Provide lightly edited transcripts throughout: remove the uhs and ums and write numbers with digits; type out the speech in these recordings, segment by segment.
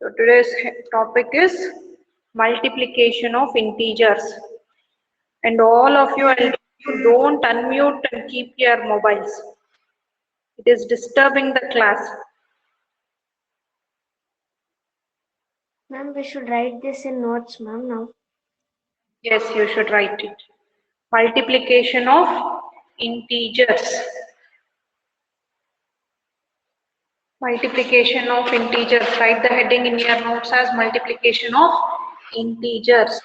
So today's topic is multiplication of integers. And all of you, don't unmute and keep your mobiles. It is disturbing the class. Ma'am, we should write this in notes, ma'am, now. Yes, you should write it. Multiplication of integers. Multiplication of integers. Write the heading in your notes as multiplication of integers.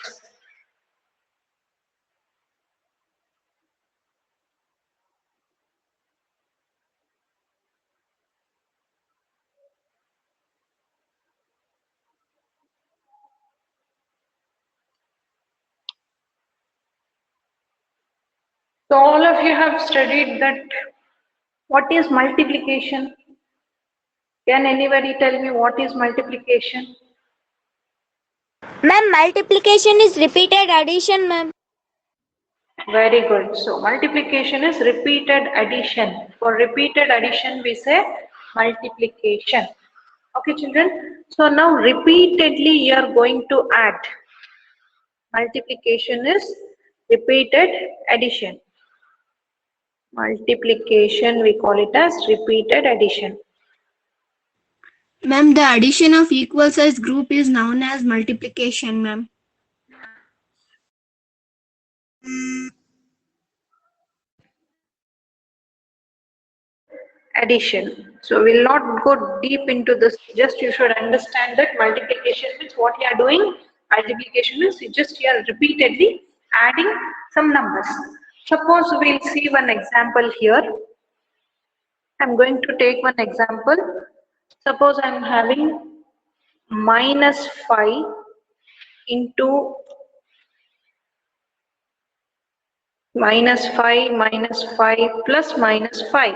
So all of you have studied that. What is multiplication? Can anybody tell me what is multiplication? Ma'am, multiplication is repeated addition, ma'am. Very good. So multiplication is repeated addition. For repeated addition, we say multiplication. Okay, children. So now repeatedly you are going to add. Multiplication is repeated addition. Multiplication, we call it as repeated addition. Ma'am, the addition of equal size group is known as multiplication, ma'am. Addition. So we'll not go deep into this. Just you should understand that multiplication means what you are doing. Multiplication is you are repeatedly adding some numbers. Suppose we'll see one example here. I'm going to take one example. Suppose I'm having minus 5 into minus 5 plus minus 5.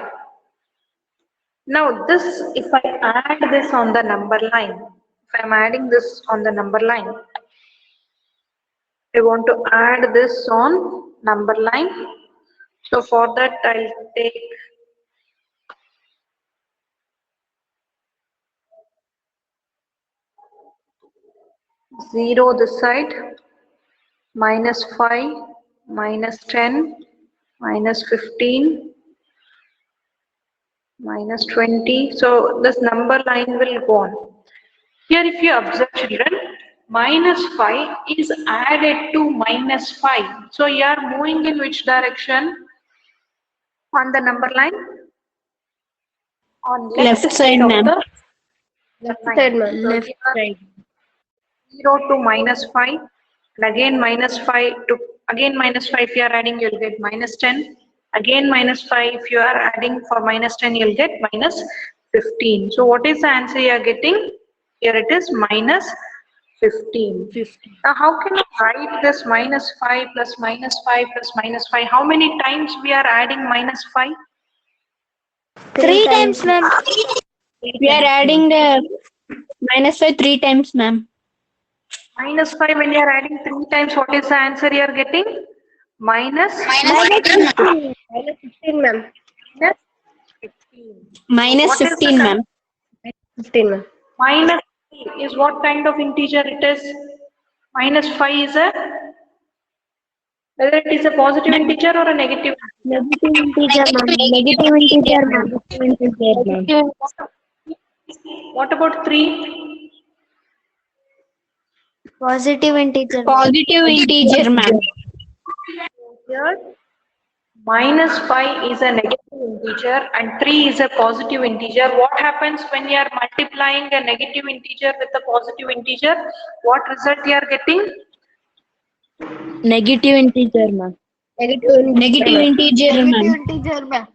Now this, if I add this on the number line, if I'm adding this on the number line, I want to add this on number line. So for that I'll take zero this side, minus 5, minus 10, minus 15, minus 20. So this number line will go on. Here if you observe, children, minus 5 is added to minus 5. So you are moving in which direction on the number line? On left side, ma'am. of the Left line. side, ma'am. So Left here side. 0 to minus 5, and again minus 5 to again minus 5 if you are adding, you'll get minus 10. Again minus 5 if you are adding for minus 10, you'll get minus 15. So what is the answer you are getting? Here it is minus 15. 50. Now how can I write this minus 5 plus minus 5 plus minus 5? How many times we are adding minus 5? 3 times, ma'am. We are adding the minus 5 3 times, ma'am. Minus 5, when you are adding 3 times, what is the answer you are getting? Minus 15. Minus 15, ma'am. 15. Minus What is 15, the ma'am. 15, ma'am. Minus 5 is what kind of integer it is? Minus 5 is a, whether it is a positive integer or a negative. Negative integer, ma'am. Negative integer, ma'am. Negative integer, ma'am. What about 3? Positive integer. Positive integer, ma'am. Here, minus 5 is a negative integer and 3 is a positive integer. What happens when you are multiplying a negative integer with a positive integer? What result you are getting? Negative integer, ma'am. Negative integer, ma'am.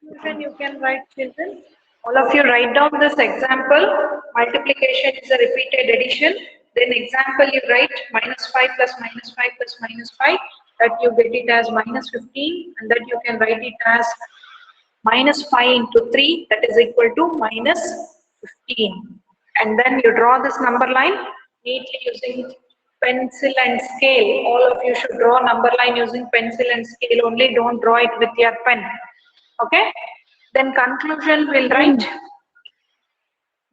Children, you can write, children. All of you write down this example. Multiplication is a repeated addition. Then example you write minus 5 plus minus 5 plus minus 5. That you get it as minus 15. And that you can write it as minus 5 into 3. That is equal to minus 15. And then you draw this number line neatly using pencil and scale. All of you should draw number line using pencil and scale only. Don't draw it with your pen. Okay, then conclusion will write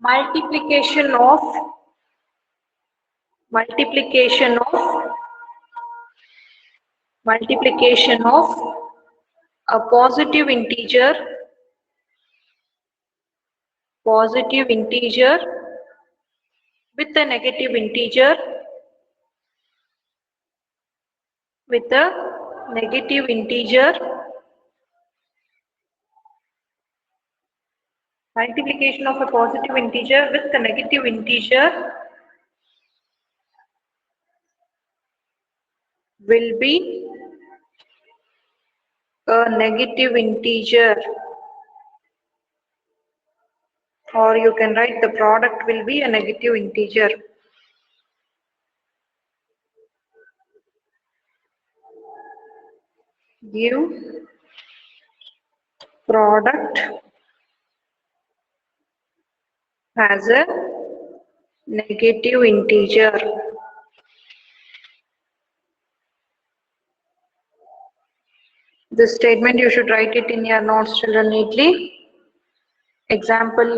multiplication of a positive integer with a negative integer multiplication of a positive integer with a negative integer will be a negative integer, or you can write the product will be a negative integer. Give product as a negative integer. This statement you should write it in your notes, children, neatly. Example,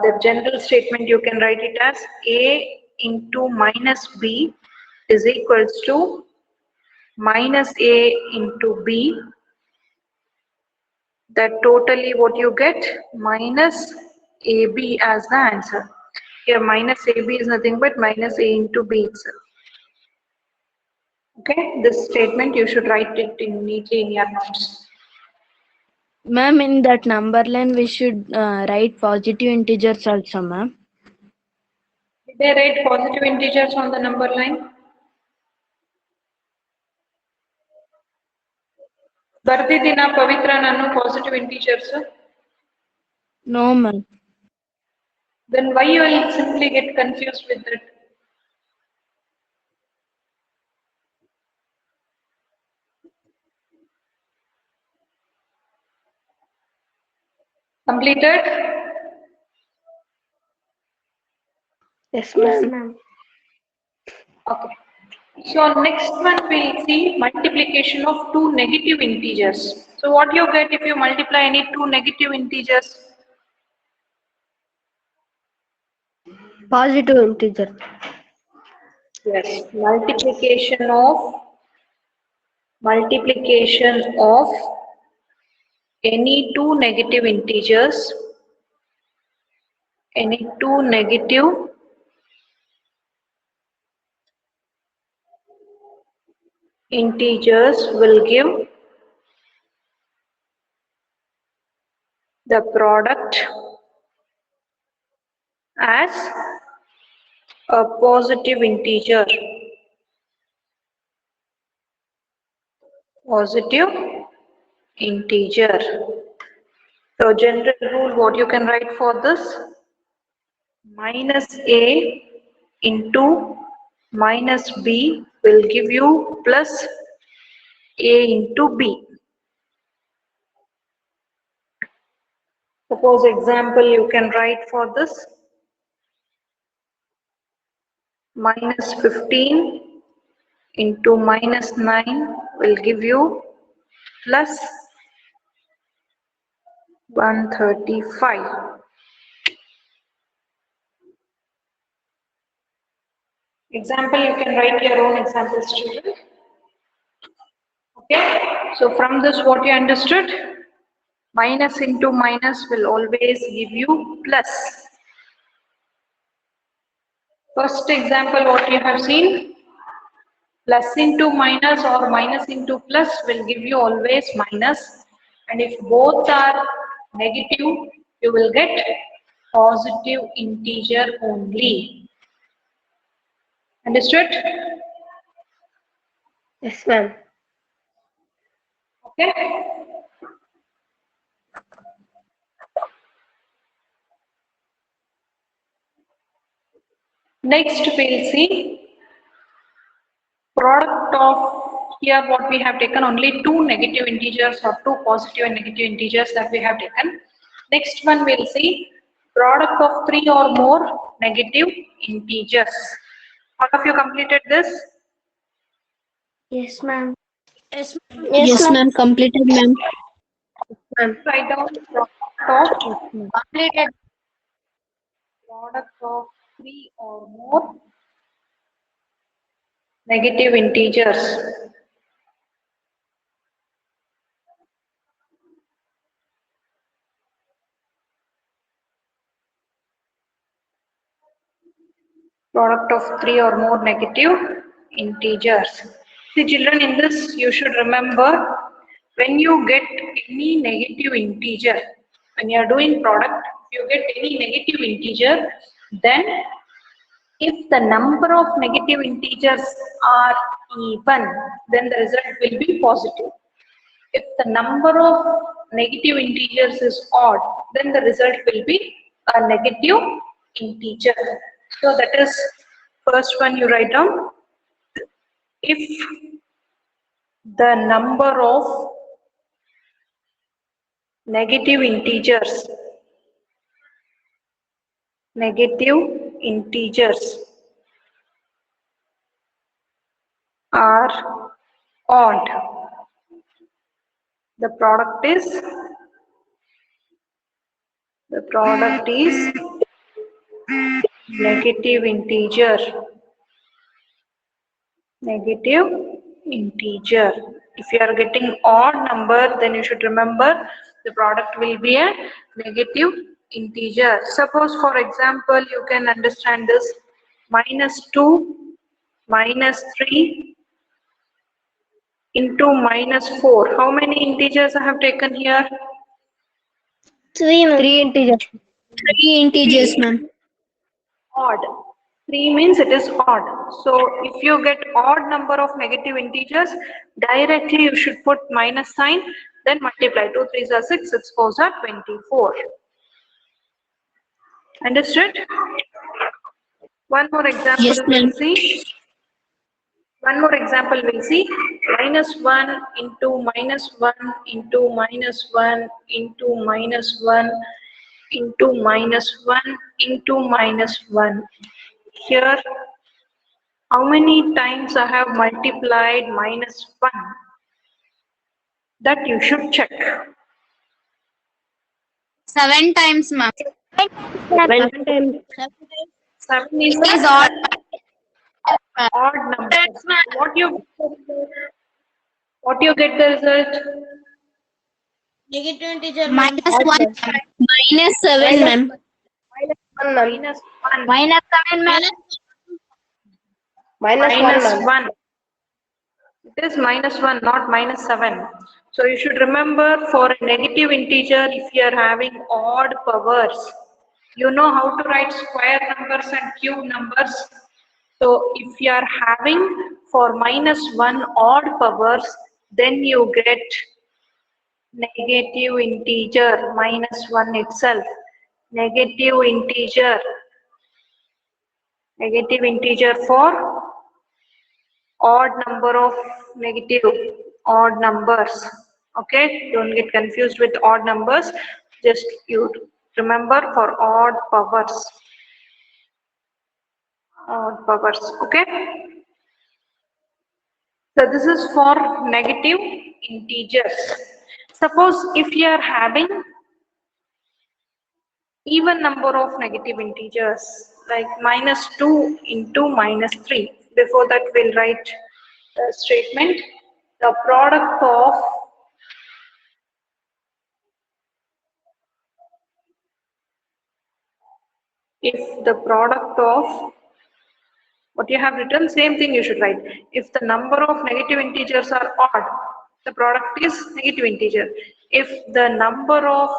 the general statement you can write it as a into minus b is equals to minus a into b. That totally what you get, minus ab as the answer. Here minus ab is nothing but minus a into b itself. Okay, this statement you should write it neatly in your notes. Ma'am, in that number line, we should write positive integers also, ma'am. Did they write positive integers on the number line? ಬರ್ದಿದ್ದೀನಾ ಪವಿತ್ರ ನಾನು positive integers? No, ma'am. Then why you will simply get confused with that? Completed? Yes, ma'am. Okay. So next one we'll see multiplication of two negative integers. So what you get if you multiply any two negative integers? Positive integer. Yes, multiplication of any two negative integers, will give the product as a positive integer. So general rule, what you can write for this? Minus a into minus b will give you plus a into b. Suppose example you can write for this, minus 15 into minus 9 will give you plus 135. Example, you can write your own examples, children. Okay, so from this what you understood? Minus into minus will always give you plus. First example what you have seen, plus into minus or minus into plus will give you always minus, and if both are negative you will get positive integer only. Understood? Yes, ma'am. Okay. Next we'll see product of, here what we have taken only two negative integers or two positive and negative integers that we have taken. Next one we'll see product of three or more negative integers. All of you completed this? Yes, ma'am. Yes, ma'am. Completed, ma'am. Write down product of Completed. product of 3 or more negative integers. Product of 3 or more negative integers. See children, in this you should remember, when you get any negative integer, when you are doing product, if you get any negative integer, then if the number of negative integers are even, then the result will be positive. If the number of negative integers is odd, then the result will be a negative integer. So that is first one you write down. If the number of negative integers are odd, the product is negative integer. If you are getting odd number, then you should remember the product will be a negative integer. Suppose for example, you can understand this -2 -3 into -4. How many integers I have taken here? Three integers. Three integers, ma'am. Odd. 3 means it is odd. So if you get odd number of negative integers, directly you should put minus sign, then multiply. 2 3s are 6, 6 4s are 24. Understood? One more example Yes, ma'am. we'll see. -1 into -1 into -1 into -1 into -1 into -1. Here, how many times I have multiplied -1? That you should check. 7 times, ma'am. 7 times. 7 is It is the odd. odd number. What you get the result? Negative integer. -1. -7, ma'am. -1. -7, ma'am. -1. It is -1, not -7. So you should remember, for a negative integer, if you are having odd powers, you know how to write square numbers and cube numbers. So if you are having for -1 odd powers, then you get negative integer -1 itself. Negative integer for odd number of odd numbers. Okay, don't get confused with odd numbers, just you remember for odd powers. Okay, so this is for negative integers. Suppose if you are having even number of negative integers, like -2 into -3. Before that, we'll write the statement. The product of what you have written, same thing you should write. If the number of negative integers are odd, the product is negative integer. If the number of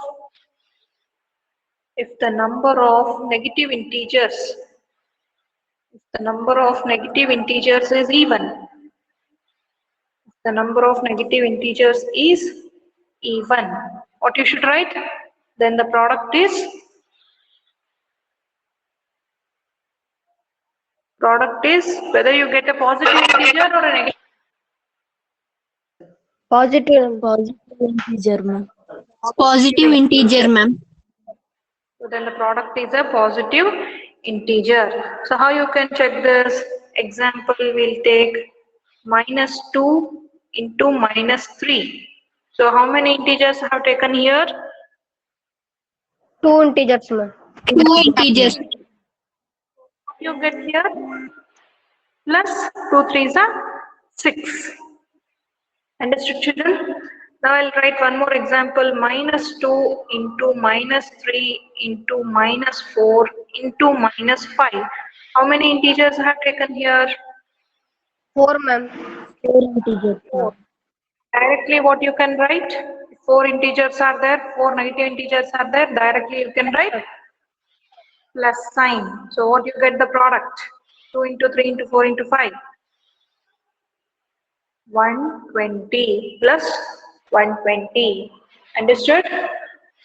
negative integers is even, what you should write? Then the product is whether you get a positive integer or a negative. Positive. Positive integer, ma'am. Positive integer, ma'am. So then the product is a positive integer. So how you can check this? Example, we'll take -2 into -3. So how many integers I have taken here? 2 integers, ma'am. 2 integers. you get here? Plus 2 3s are 6. Understood, children? Now I'll write one more example. Minus 2 into minus 3 into minus 4 into minus 5. How many integers I have taken here? 4, ma'am. 4 integers, ma'am. Directly what you can write? 4 integers are there, 4 negative integers are there. Directly you can write plus sign. So what you get the product? 2 into 3 into 4 into 5. 120 plus 120. Understood?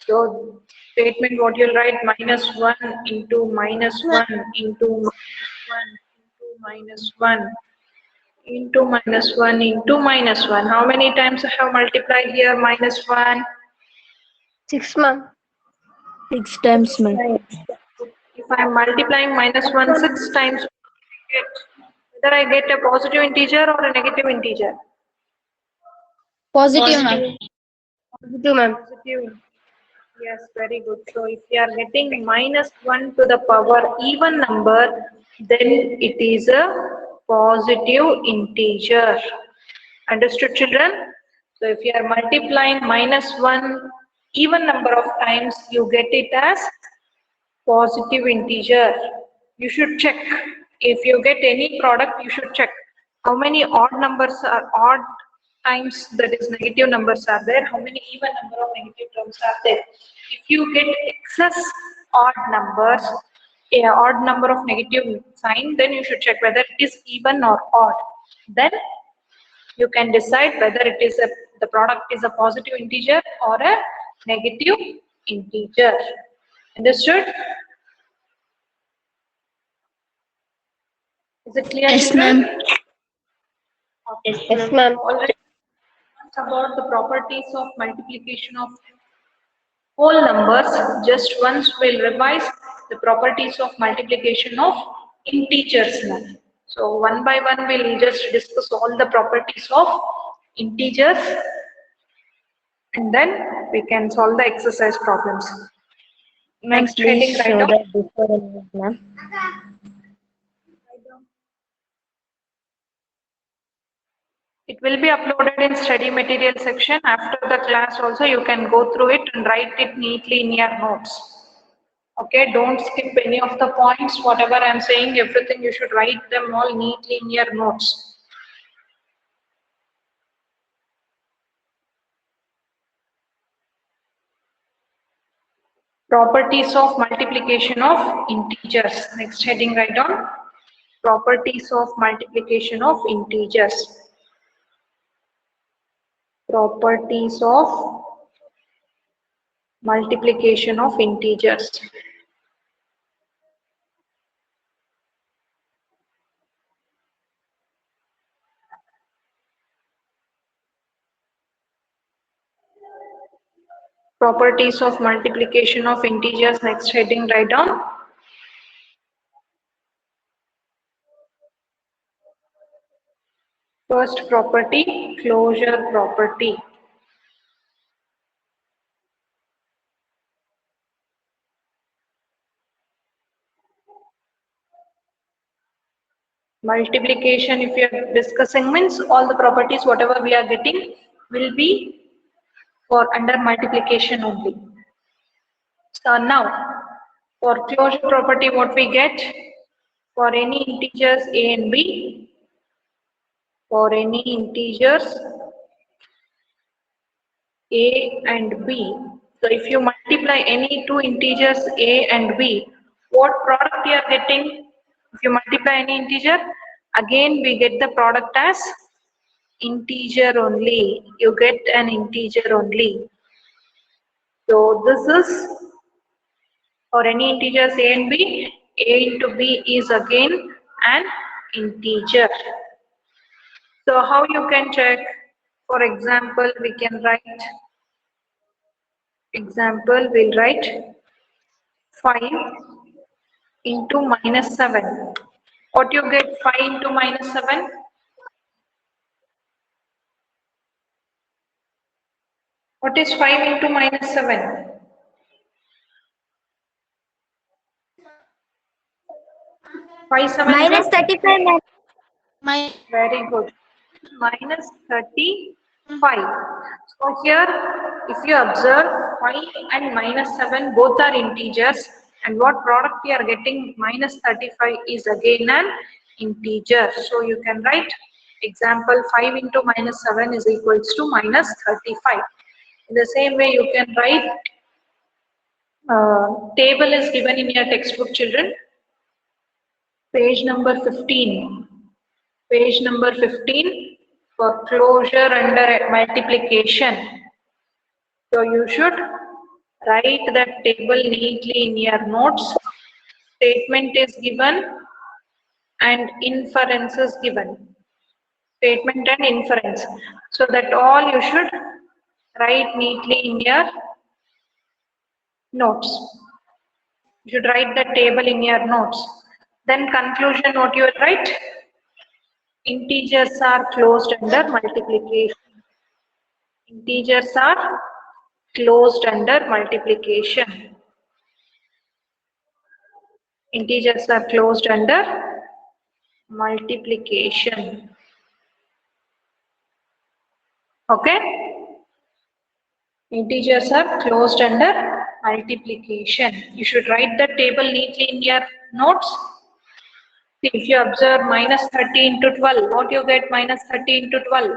So statement what you'll write, minus 1 into minus 1 into minus 1 into minus 1 into minus 1 into minus 1. How many times I have multiplied here minus 1? 6, ma'am. 6 times, ma'am. If I am multiplying minus 1 6 times, whether I get a positive integer or a negative integer? Positive, ma'am. Positive, ma'am. Positive. Yes, very good. So if you are getting minus 1 to the power even number, then it is a positive integer. Understood, children? So if you are multiplying minus 1 even number of times, you get it as positive integer. You should check. If you get any product, you should check how many odd numbers are odd times, that is negative numbers are there, how many even number of negative terms are there. If you get excess odd numbers, a odd number of negative sign, then you should check whether it is even or odd. Then you can decide whether it is the product is a positive integer or a negative integer. Understood? Is it clear, Yes, children? ma'am. Yes, ma'am. Already about the properties of multiplication of whole numbers. Just once we'll revise the properties of multiplication of integers now. So one by one we'll just discuss all the properties of integers, and then we can solve the exercise problems. Ma'am, Next please heading, show right the before image, ma'am. It will be uploaded in study material section. After the class also you can go through it and write it neatly in your notes. Okay, don't skip any of the points. Whatever I am saying, everything you should write them all neatly in your notes. Properties of multiplication of integers. Next heading, write down. Properties of multiplication of integers. Properties of multiplication of integers. Properties of multiplication of integers. Next heading, write down. First property, closure property. Multiplication, if you are discussing, means all the properties whatever we are getting will be for under multiplication only. So now for closure property, what we get for any integers a and b, for any integers a and b. So if you multiply any two integers a and b, what product you are getting? If you multiply any integer, again we get the product as integer only. You get an integer only. So this is for any integers a and b. A into b is again an integer. So how you can check? For example, we can write we'll write 5 into minus 7. What you get 5 into minus 7? What is 5 into minus 7? 5 7 Minus 35, ma'am. Very good. Minus 35. So here, if you observe 5 and minus 7 both are integers, and what product we are getting, minus 35 is again an integer. So you can write example 5 into minus 7 is equals to minus 35. In the same way, you can write table is given in your textbook, children. Page number 15. Page number 15 for closure under multiplication. So you should write that table neatly in your notes. Statement is given and inference is given. Statement and inference. So that all you should write neatly in your notes. You should write the table in your notes. Then conclusion, what you will write? Integers are closed under multiplication. Integers are closed under multiplication. Integers are closed under multiplication. Okay? Integers are closed under multiplication. You should write the table neatly in your notes. If you observe minus 30 into 12, what you get minus 30 into 12?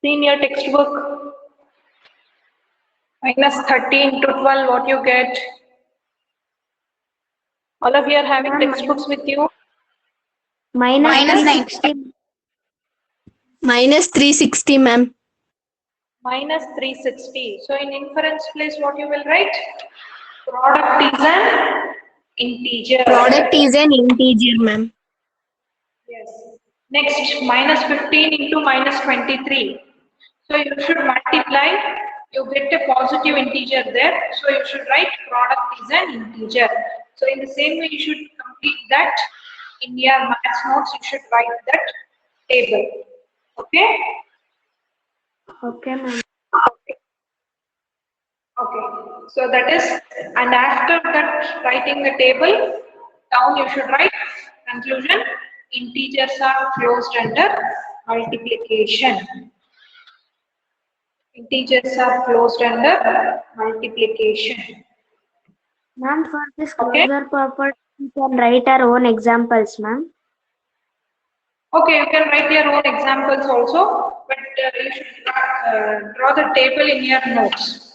See in your textbook. Minus 30 into 12, what you get? All of you are having textbooks with you? Minus 360. Minus 360, ma'am. Minus 360. So in inference place, what you will write? Product is an integer. Product is an integer, ma'am. Yes. Next, minus 15 into minus 23. So you should multiply. You get a positive integer there. So you should write product is an integer. So in the same way, you should complete that in your maths notes. You should write that table. Okay. Okay, ma'am. Okay, so that is, and after that writing the table, down you should write conclusion, integers are closed under multiplication. Integers are closed under multiplication. Ma'am, for this Okay. closure purpose, we can write our own examples, ma'am. Okay, you can write your own examples also, but you should draw the table in your notes.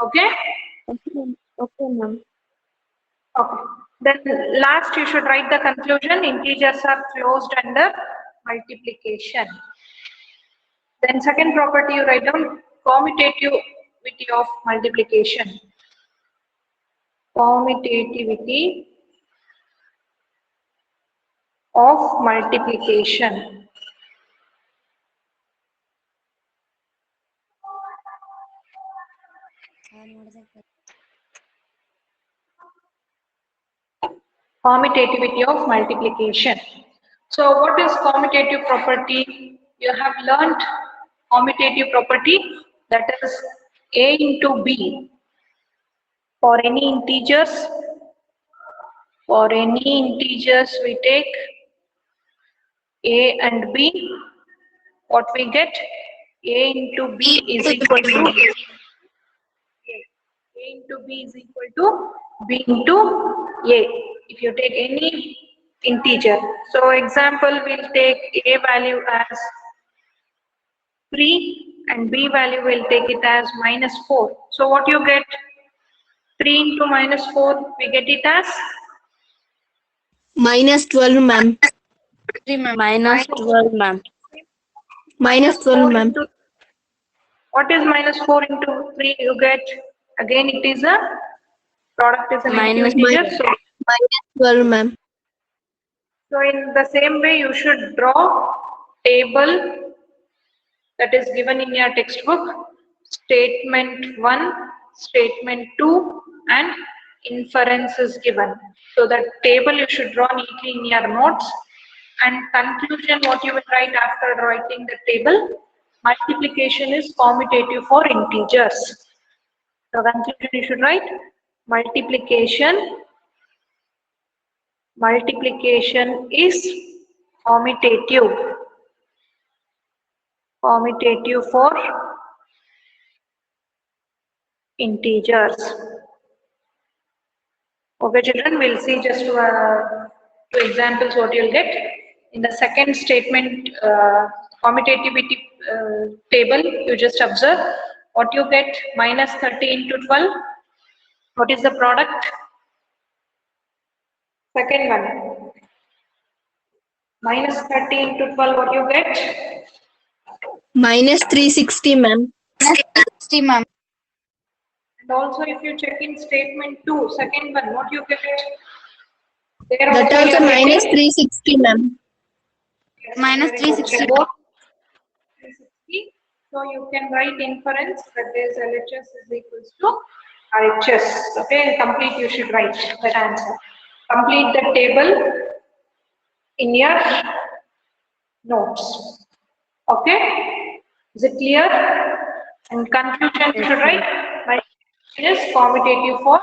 Okay? Okay, ma'am. Okay. Then last you should write the conclusion, integers are closed under multiplication. Then second property you write down, commutativity of multiplication. Commutativity of multiplication. Commutativity of multiplication. So what is commutative property? You have learnt commutative property, that is A into B. For any integers we take A and B. What we get? A into B is equal to A into B is equal to B into A. If you take any integer. So example, we'll take A value as 3 and B value will take it as minus 4. So what you get? 3 into minus 4, we get it as? Minus 12, ma'am. Minus 12, ma'am. Minus 12, ma'am. What is minus 4 into 3? You get, again it is a product is a negative integer. So Minus 12, ma'am. So in the same way, you should draw table that is given in your textbook, statement 1, statement 2 and inference is given. So that table you should draw neatly in your notes, and conclusion what you will write after writing the table, multiplication is commutative for integers. So conclusion you should write, multiplication is commutative for integers. Okay, children, we'll see just two examples what you'll get. In the second statement, commutativity table, you just observe what you get. Minus 30 into 12. What is the product? Second one. Minus 30 into 12, what you get? Minus 360, ma'am. 60, ma'am. And also if you check in statement 2, second one, what you get? There That also also you are minus getting 360, ma'am. yes, Minus very good. 360. So both 360. So you can write inference that is LHS is equals to RHS. Okay, complete you should write that answer. Complete the table in your notes. Okay, is it clear? And conclusion you should write. Multiplication is commutative for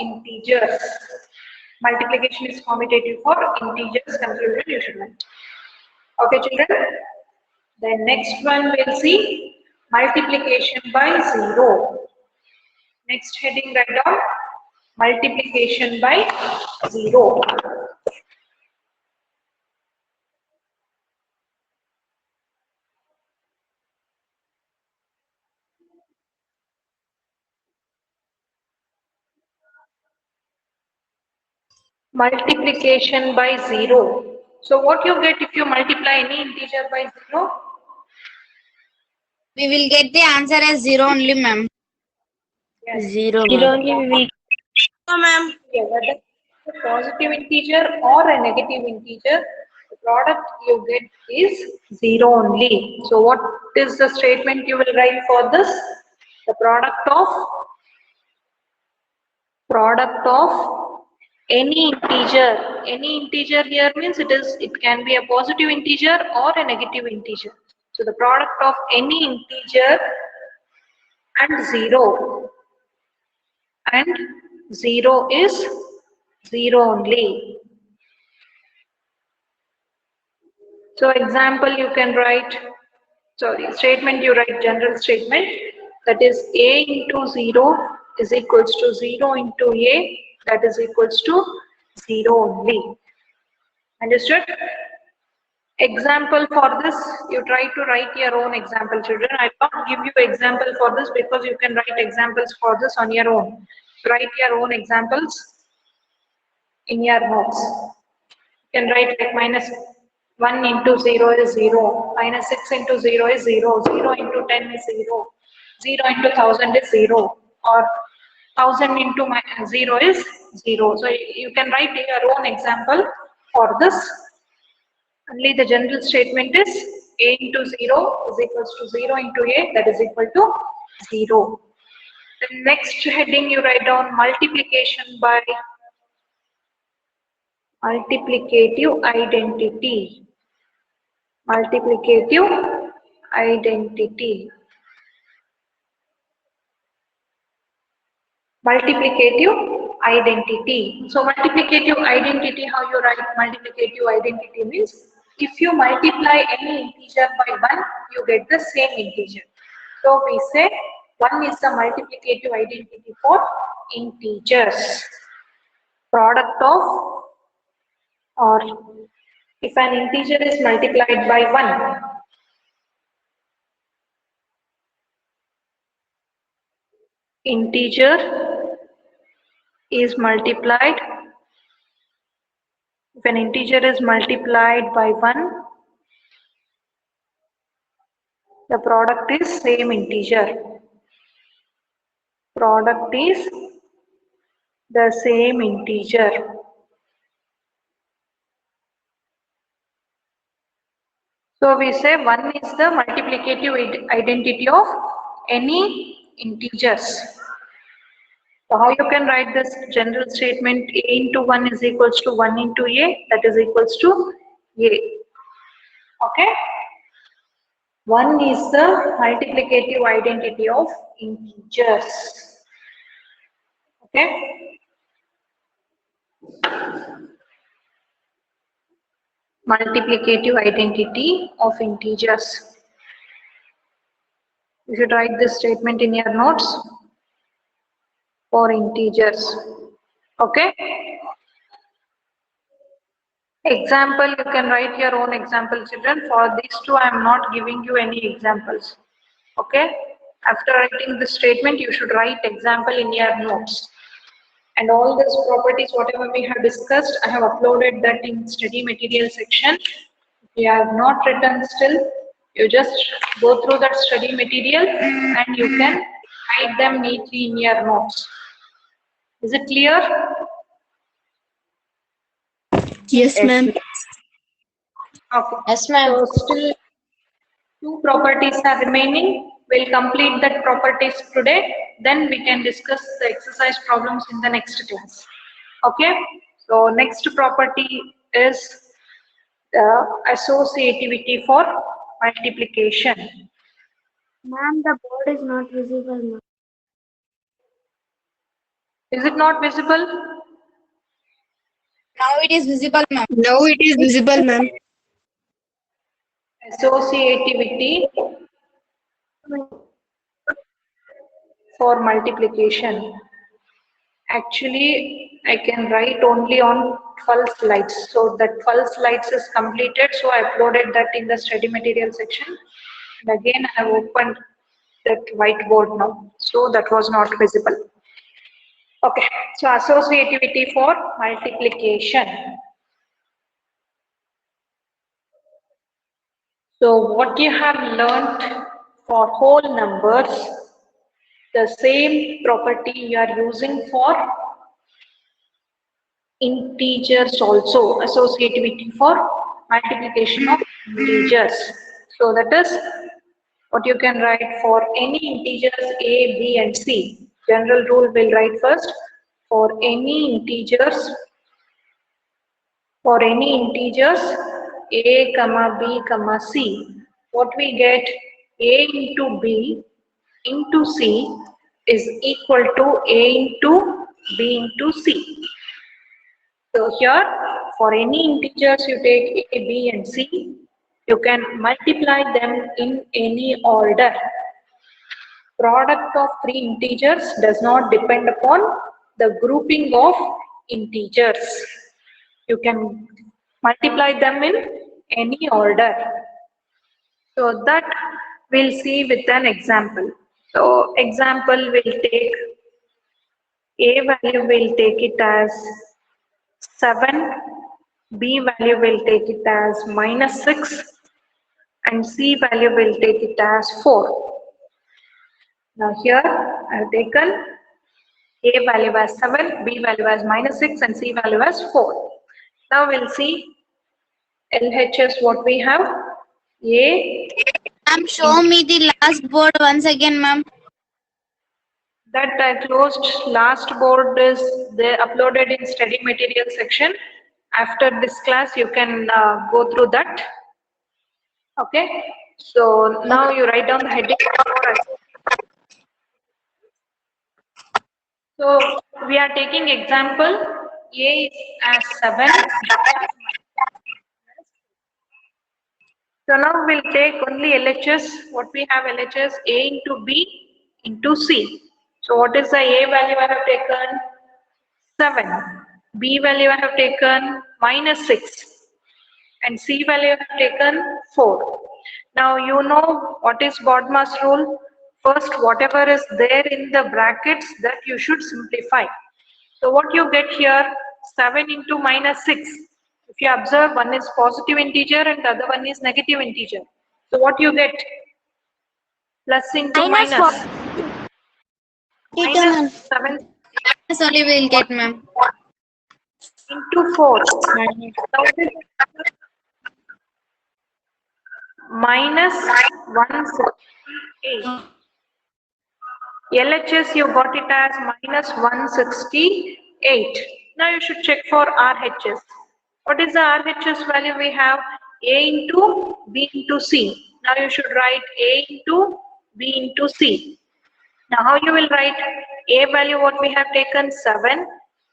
integers. Multiplication is commutative for integers. Conclusion you should write. Okay, children. The next one we'll see multiplication by 0. Next heading write down multiplication by 0. Multiplication by 0. So what you get if you multiply any integer by 0? We will get the answer as 0 only, ma'am. Yes. 0, Zero ma'am. only we will. No, ma'am. Yeah, whether it's a positive integer or a negative integer, the product you get is 0 only. So what is the statement you will write for this? The product of any integer. Any integer here means it can be a positive integer or a negative integer. So the product of any integer and 0. And 0 is 0 only. So example you can write, sorry, statement you write general statement, that is a into 0 is equals to 0 into a, that is equals to 0 only. Understood? Example for this, you try to write your own example, children. I will not give you example for this because you can write examples for this on your own. Write your own examples in your notes. You can write like minus 1 into 0 is 0, minus 6 into 0 is 0, 0 into 10 is 0, 0 into 1000 is 0, or 1000 into 0 is 0. So you can write your own example for this. Only the general statement is a into 0 is equals to 0 into a, that is equal to 0. The next heading you write down multiplication by multiplicative identity. Multiplicative identity. Multiplicative identity. So multiplicative identity, how you write multiplicative identity means if you multiply any integer by 1, you get the same integer. So we say 1 is the multiplicative identity for integers. Product of, or if an integer is multiplied by 1, integer is multiplied, if an integer is multiplied by 1, the product is same integer. Product is the same integer. So we say 1 is the multiplicative identity of any integers. So how you can write this general statement, a into 1 is equals to 1 into a, that is equals to a. Okay. 1 is the multiplicative identity of integers. Okay. Multiplicative identity of integers. You should write this statement in your notes for integers. Okay. Example, you can write your own example, children. For these two, I am not giving you any examples. Okay. After writing this statement, you should write example in your notes. And all these properties, whatever we have discussed, I have uploaded that in study material section. If you have not written still, you just go through that study material and you can write them neatly in your notes. Is it clear? Yes, ma'am. Okay. Yes, ma'am. So still two properties are remaining. We'll complete that properties today. Then we can discuss the exercise problems in the next class. Okay. So next property is the associativity for multiplication. Ma'am, the board is not visible, ma'am. Is it not visible? Now it is visible, ma'am. Now it is visible, ma'am. Associativity for multiplication. Actually, I can write only on 12 slides. So that 12 slides is completed. So I uploaded that in the study material section. And again, I have opened that whiteboard now. So that was not visible. Okay. So associativity for multiplication. So what you have learnt for whole numbers, the same property you are using for integers also, associativity for multiplication of integers. So that is what you can write for any integers a, b and c. General rule will write first for any integers a comma b comma c. What we get, a into b into c is equal to a into b into c. So here, for any integers you take a, b and c, you can multiply them in any order. Product of three integers does not depend upon the grouping of integers. You can multiply them in any order. So that we'll see with an example. So example will take a value, will take it as 7, b value will take it as -6, and c value will take it as 4. Now here I have taken a value as 7, b value as -6 and c value as 4. Now we'll see LHS what we have. A, Ma'am, show me the last board once again, ma'am. that I closed last board is there uploaded in study material section. After this class you can go through that. Okay, so now you write down the heading for us. So we are taking example A is as 7. So now we'll take only LHS. What we have LHS A into B into C. So what is the A value I have taken? 7. B value I have taken -6. And C value I have taken 4. Now you know what is BODMAS rule. First, whatever is there in the brackets, that you should simplify. So what you get here, 7 into -6. If you observe, one is positive integer and the other one is negative integer. So what you get? Plus into minus. Minus 7 That's only we'll get, ma'am. into 4. Now what is it? Minus 168. LHS you got it as minus 168. Now you should check for RHS. What is the RHS value we have? A into B into C. Now you should write A into B into C. Now how you will write? A value what we have taken 7,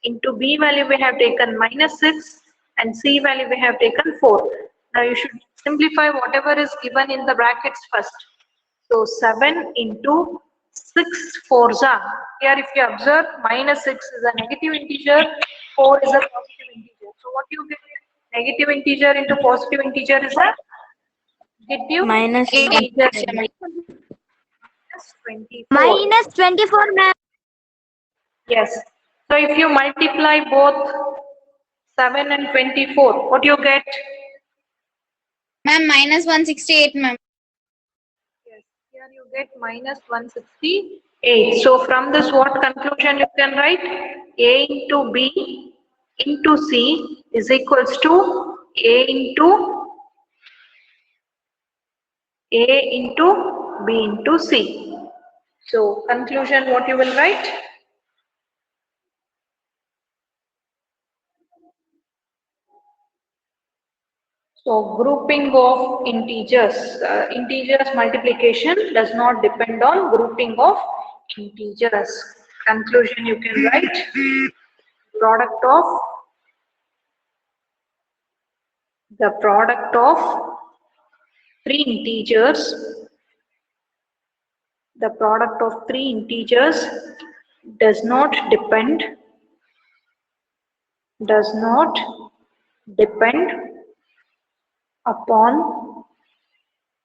into B value we have taken -6, and C value we have taken 4. Now you should simplify whatever is given in the brackets first. So 7 into 6 fours are. Here if you observe, -6 is a negative integer, 4 is a positive integer. So what you get? Negative integer into positive integer is a negative Minus integer. Minus 24, ma'am. Yes. So if you multiply both 7 and 24, what you get? Ma'am, minus 168, ma'am. Yes. Here you get minus 168. So from this, what conclusion you can write? A into B into C is equals to A into B into C. So conclusion, what you will write? So grouping of integers, integers multiplication does not depend on grouping of integers. Conclusion you can write, product of three integers, the product of three integers does not depend upon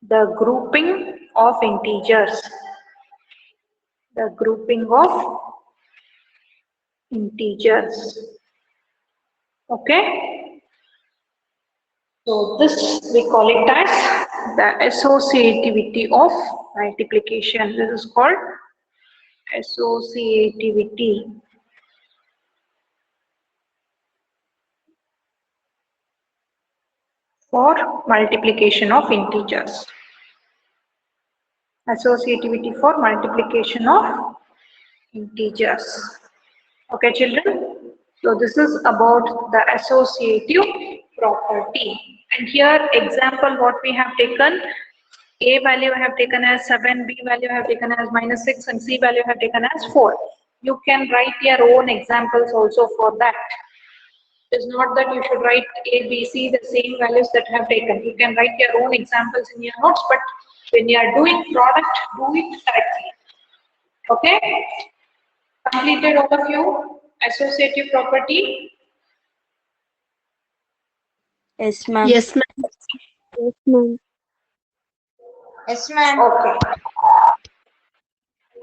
the grouping of integers. The grouping of integers. Okay. So this we call it as the associativity of multiplication. This is called associativity. For multiplication of integers. Associativity for multiplication of integers. Okay, children. So this is about the associative property. And here example what we have taken, A value I have taken as 7, B value I have taken as -6, and C value I have taken as 4. You can write your own examples also for that. It is not that you should write A, B, C, the same values that I have taken. You can write your own examples in your notes, but when you are doing product, do it correctly. Okay? Completed all of you? Associative property? Yes, ma'am. Yes, ma'am. Yes, ma'am. Yes, ma'am. Okay.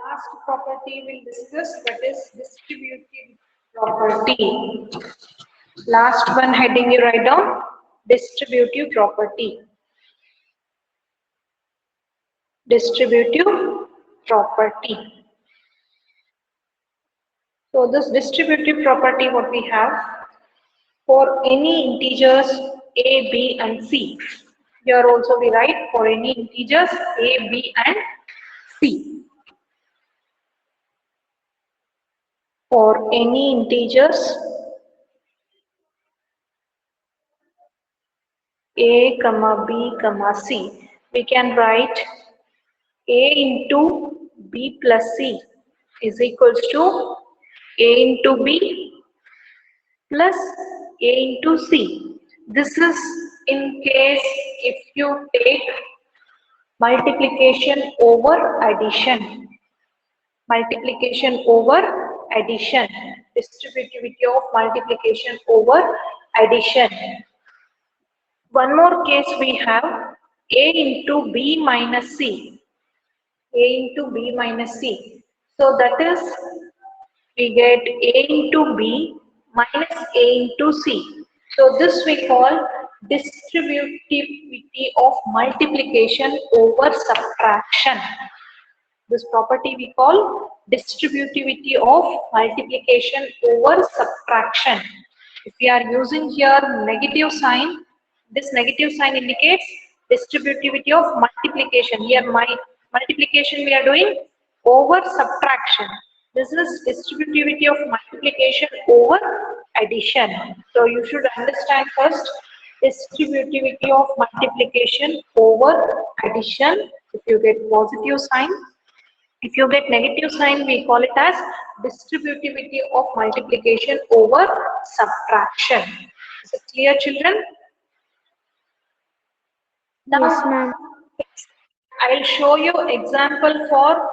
Last property we'll discuss, that is distributive property. Last one heading you write down, distributive property. Distributive property. So this distributive property what we have, for any integers A, B and C. Here also we write for any integers A, B and C. For any integers A, B, C, we can write A into B plus C is equals to A into B plus A into C. This is in case if you take multiplication over addition. Multiplication over addition. Distributivity of multiplication over addition. One more case we have A into B minus C. A into B minus C. So that is, we get A into B minus A into C. So this we call distributivity of multiplication over subtraction. This property we call distributivity of multiplication over subtraction. If we are using here negative sign, this negative sign indicates distributivity of multiplication. Here my multiplication we are doing over subtraction. This is distributivity of multiplication over addition. So you should understand first distributivity of multiplication over addition. If you get positive sign, If you get negative sign, we call it as distributivity of multiplication over subtraction. Is it clear, children? Now, Yes, ma'am. I'll show you example for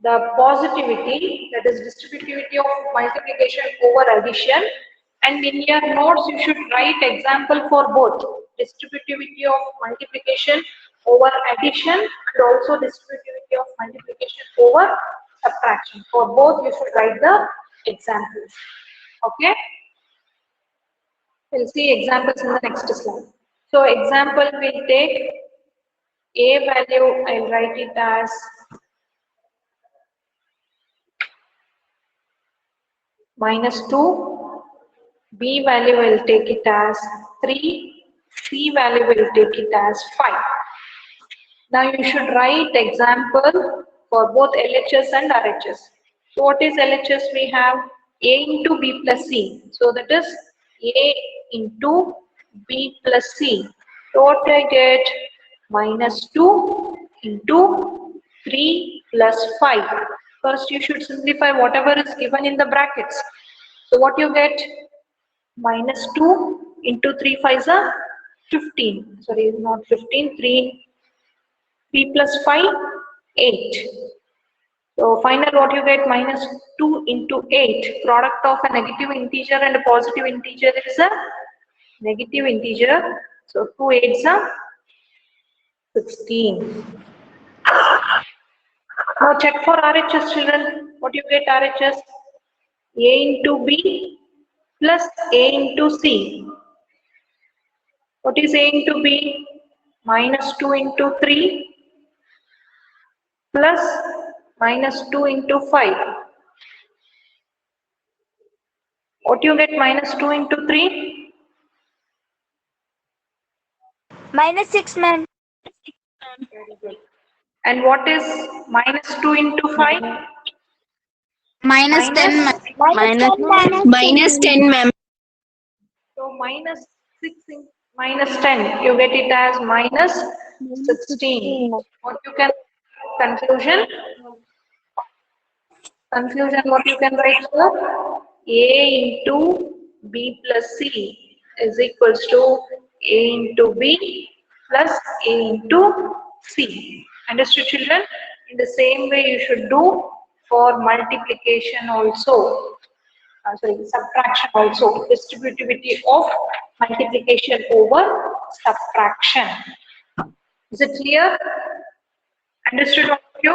the positivity, that is distributivity of multiplication over addition. And in your notes, you should write example for both distributivity of multiplication over addition and also distributivity of multiplication over subtraction. For both, you should write the examples. Okay? We'll see examples in the next slide. So example will take A value, I'll write it as -2, B value will take it as 3, C value will take it as 5. Now you should write example for both LHS and RHS. So what is LHS? We have A into B plus C. So that is A into B plus C. So what I get? -2 into 3 plus 5. First you should simplify whatever is given in the brackets. So what you get? -2 into 3 5s are 15. Sorry, not 15, 3 plus 5, 8. So final what you get? -2 into 8. Product of a negative integer and a positive integer is a negative integer. So 2 8s are 16. Now check for RHS, children. What you get RHS? A into B plus A into C. What is A into B? -2 into 3 plus -2 into 5. What you get? -2 into 3? -6, ma'am. Very good. And what is -2 into 5? -10, ma'am. -10, ma'am. So -6 in -10, you get it as -16. What you can conclusion? Conclusion, what you can write here? A into B plus C is equals to A into B plus A into C. Understood, children? In the same way you should do for multiplication also. Sorry, subtraction also. Distributivity of multiplication over subtraction. Is it clear? Understood all of you?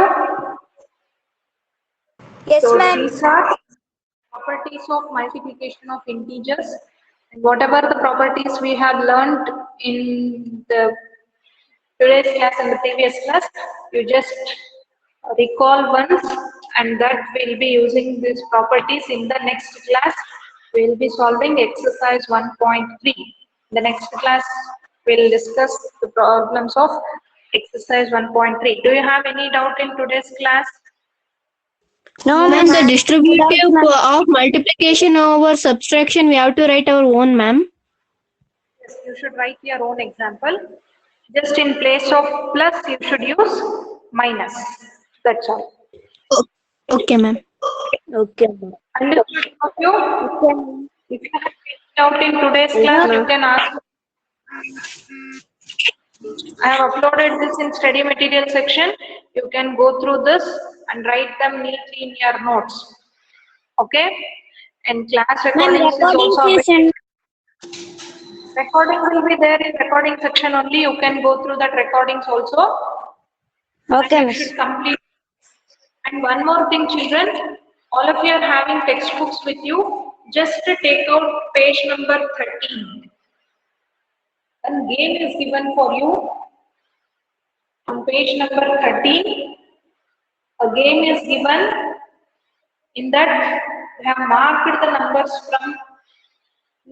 Yes, So ma'am. these are properties of multiplication of integers, and whatever the properties we have learned in the today's class and the previous class, you just recall once, and that we'll be using these properties in the next class. We'll be solving exercise 1.3. The next class we'll discuss the problems of exercise 1.3. Do you have any doubt in today's class? No, ma'am, the distributive of multiplication over subtraction, we have to write our own, ma'am. Yes, you should write your own example. Just in place of plus, you should use minus. That's all. Okay, ma'am. Okay, ma'am. Understood of you? If you have any doubt in today's class, you can ask. I have uploaded this in study material section. You can go through this and write them neatly in your notes. Okay? And class recordings is also available. Recording will be there in recording section only. You can go through that recordings also. Okay, And you miss. should complete. And one more thing, children, all of you are having textbooks with you. Just to take out page number 13. A game is given for you. On page number 13, a game is given. In that, we have marked the numbers from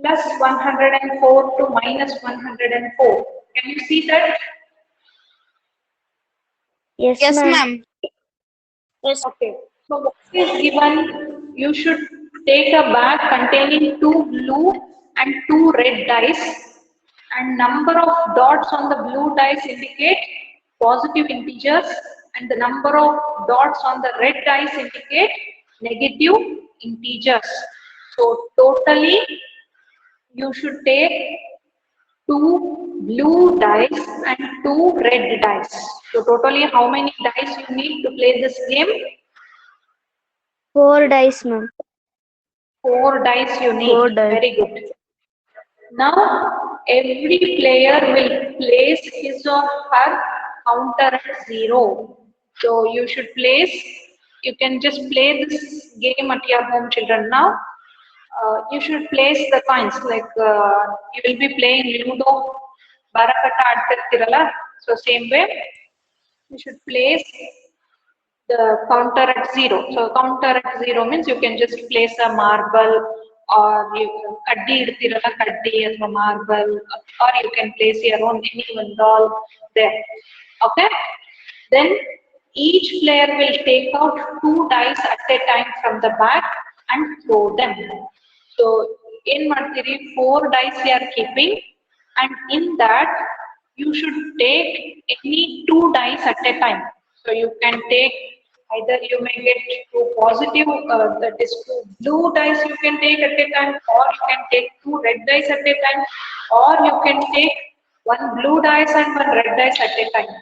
plus 104 to minus 104. Can you see that? Yes, Yes, ma'am. ma'am. Okay. So what is given? You should take a bag containing 2 blue and 2 red dice, and number of dots on the blue dice indicate positive integers and the number of dots on the red dice indicate negative integers. So totally you should take 2 blue dice and 2 red dice. So totally how many dice you need to play this game? 4 dice, ma'am. 4 dice you need. 4 dice. Very good. Now every player will place his or her counter at 0. So you should place, you can just play this game at your home, children. Now you should place the coins, like you will be playing Ludo, Barakata adtirtirala. So same way, you should place the counter at 0. So counter at 0 means you can just place a marble, or you kaddi idtirala kaddi as a marble, or you can place your own any one doll there. Okay. Then each player will take out 2 dice at a time from the back and throw them. So in Martiri, 4 dice you are keeping, and in that you should take any 2 dice at a time. So you can take either, you may get 2 positive, that is 2 blue dice you can take at a time, or you can take 2 red dice at a time, or you can take 1 blue dice and 1 red dice at a time.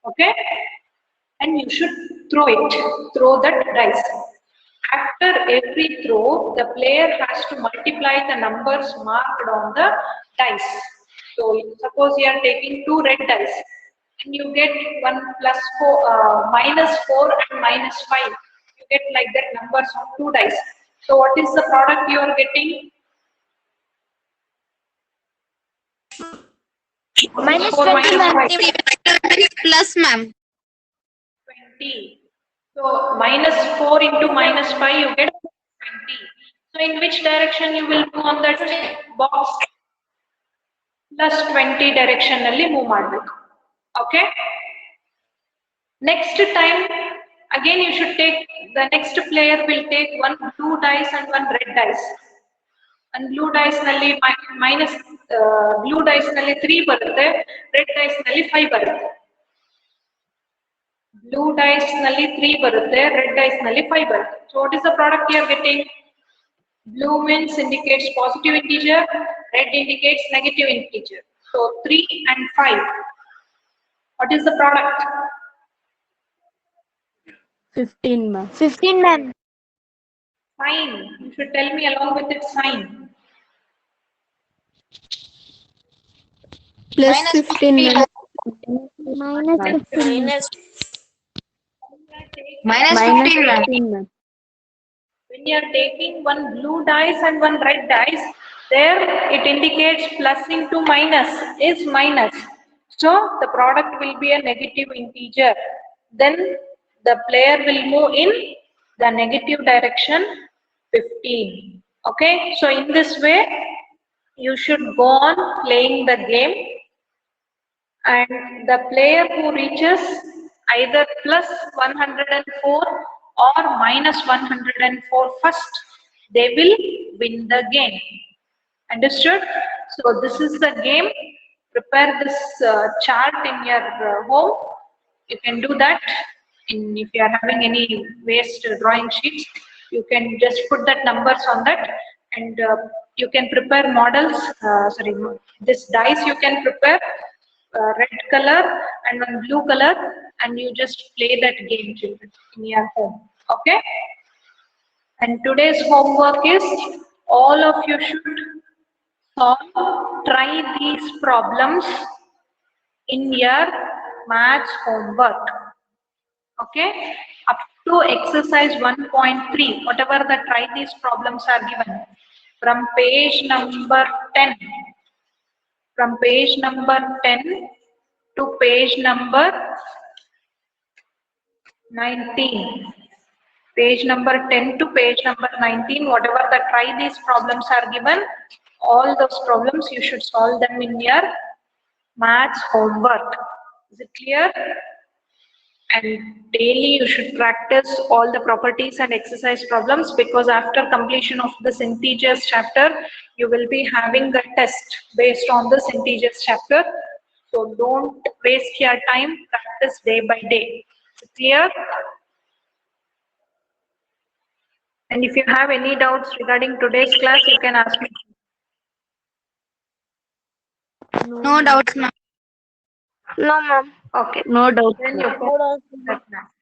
Okay, and you should throw that dice. After every throw, the player has to multiply the numbers marked on the dice. So suppose you are taking 2 red dice and you get 1 plus 4, minus 4 and minus 5. You get like that numbers on 2 dice. So what is the product you are getting? Minus 4 20, minus ma'am. 5. Plus, ma'am. 20. So minus 4 into minus 5, you get 20. So in which direction you will move on that box? Plus 20 directionally move ಮಾಡಬೇಕು. Okay. Next time, again you should take, the next player will take 1 blue dice and 1 red dice. And blue dice nalli minus, blue dice nalli 3 ಬರುತ್ತೆ, red dice nalli 5 ಬರುತ್ತೆ. Blue dice nalli 3 ಬರುತ್ತೆ, red dice nalli 5 ಬರುತ್ತೆ. So what is the product you are getting? Blue means indicates positive integer, red indicates negative integer. So 3 and 5. What is the product? 15, ma'am. 15, ma'am. Sign. You should tell me along with its sign. Plus 15, ma'am. Minus 15. Minus 15, ma'am. 15, ma'am. When you are taking 1 blue dice and 1 red dice, there it indicates plus into minus is minus. So the product will be a negative integer. Then the player will move in the negative direction 15. Okay. So in this way, you should go on playing the game, and the player who reaches either plus 104 or minus 104 first, they will win the game. Understood? So this is the game. Prepare this chart in your home. You can do that. If you are having any waste drawing sheets, you can just put that numbers on that, and you can prepare models. Sorry, this dice you can prepare red color and one blue color, and you just play that game, children, in your home. Okay. And today's homework is, all of you should try these problems in your maths homework. Okay, up to exercise 1.3, whatever the try these problems are given, from page number 10, from page number 10 to page number 19. Page number 10 to page number 19, whatever the try these problems are given, all those problems you should solve them in your maths homework. Is it clear? And daily you should practice all the properties and exercise problems, because after completion of this integers chapter, you will be having a test based on this integers chapter. So don't waste your time, practice day by day. Clear? And if you have any doubts regarding today's class, you can ask me. No doubts, ma'am. No, ma'am. Okay. No doubt. Then you can.